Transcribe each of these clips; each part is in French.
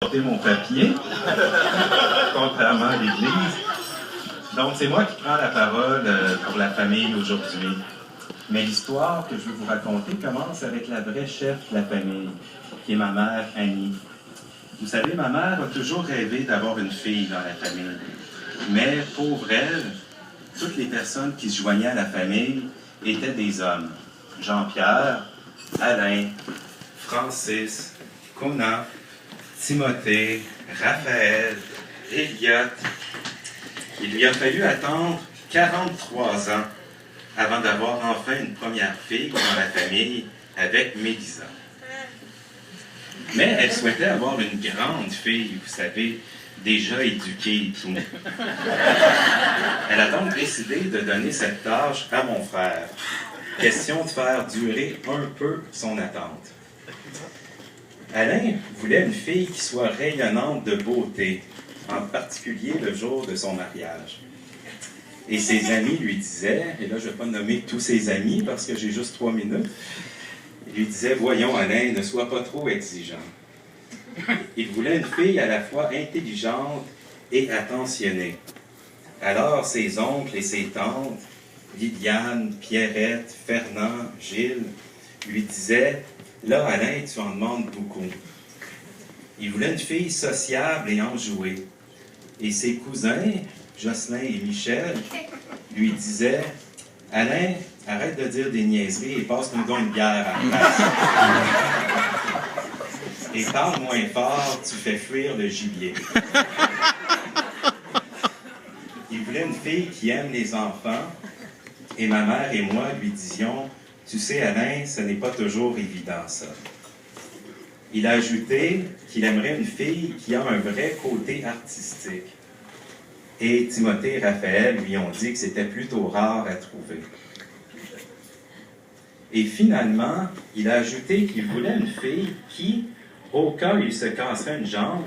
porter mon papier, contrairement à l'Église. Donc, c'est moi qui prends la parole pour la famille aujourd'hui. Mais l'histoire que je veux vous raconter commence avec la vraie chef de la famille, qui est ma mère Annie. Vous savez, ma mère a toujours rêvé d'avoir une fille dans la famille. Mais, pauvre elle, toutes les personnes qui se joignaient à la famille étaient des hommes. Jean-Pierre, Alain, Francis, Conan, Timothée, Raphaël, Elliot. Il lui a fallu attendre 43 ans avant d'avoir enfin une première fille dans la famille avec Mélisa. Mais elle souhaitait avoir une grande fille, vous savez, déjà éduquée et tout. Elle a donc décidé de donner cette tâche à mon frère. Question de faire durer un peu son attente. Alain voulait une fille qui soit rayonnante de beauté, en particulier le jour de son mariage. Et ses amis lui disaient, et là je ne vais pas nommer tous ses amis parce que j'ai juste 3 minutes, ils lui disaient, voyons Alain, ne sois pas trop exigeant. Il voulait une fille à la fois intelligente et attentionnée. Alors ses oncles et ses tantes, Liliane, Pierrette, Fernand, Gilles, lui disaient, là Alain, tu en demandes beaucoup. Il voulait une fille sociable et enjouée. Et ses cousins, Jocelyn et Michel, lui disaient, Alain, arrête de dire des niaiseries et passe-nous donc une bière à la place. Et parle moins fort, tu fais fuir le gibier. Il voulait une fille qui aime les enfants, et ma mère et moi lui disions, tu sais Alain, ce n'est pas toujours évident ça. Il a ajouté qu'il aimerait une fille qui a un vrai côté artistique. Et Timothée et Raphaël lui ont dit que c'était plutôt rare à trouver. Et finalement, il a ajouté qu'il voulait une fille qui, au cas où il se casserait une jambe,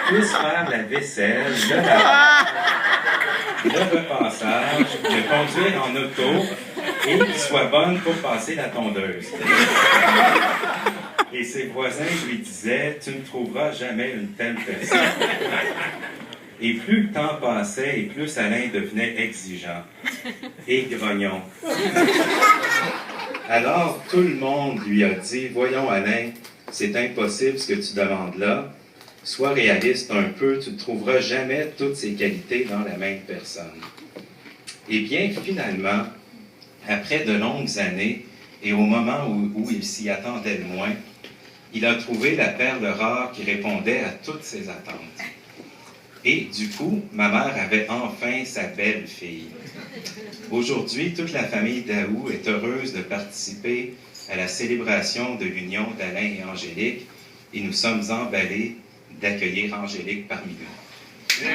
puisse faire la vaisselle, le lavage, le repassage, le conduire en auto et qui soit bonne pour passer la tondeuse. Et ses voisins lui disaient, tu ne trouveras jamais une telle personne. Et plus le temps passait et plus Alain devenait exigeant et grognon. Alors tout le monde lui a dit, voyons Alain, c'est impossible ce que tu demandes là. Sois réaliste un peu, tu ne trouveras jamais toutes ces qualités dans la même personne. Et bien finalement, après de longues années, et au moment où il s'y attendait le moins, il a trouvé la perle rare qui répondait à toutes ses attentes. Et du coup, ma mère avait enfin sa belle-fille. Aujourd'hui, toute la famille Daou est heureuse de participer à la célébration de l'union d'Alain et Angélique, et nous sommes emballés d'accueillir Angélique parmi nous.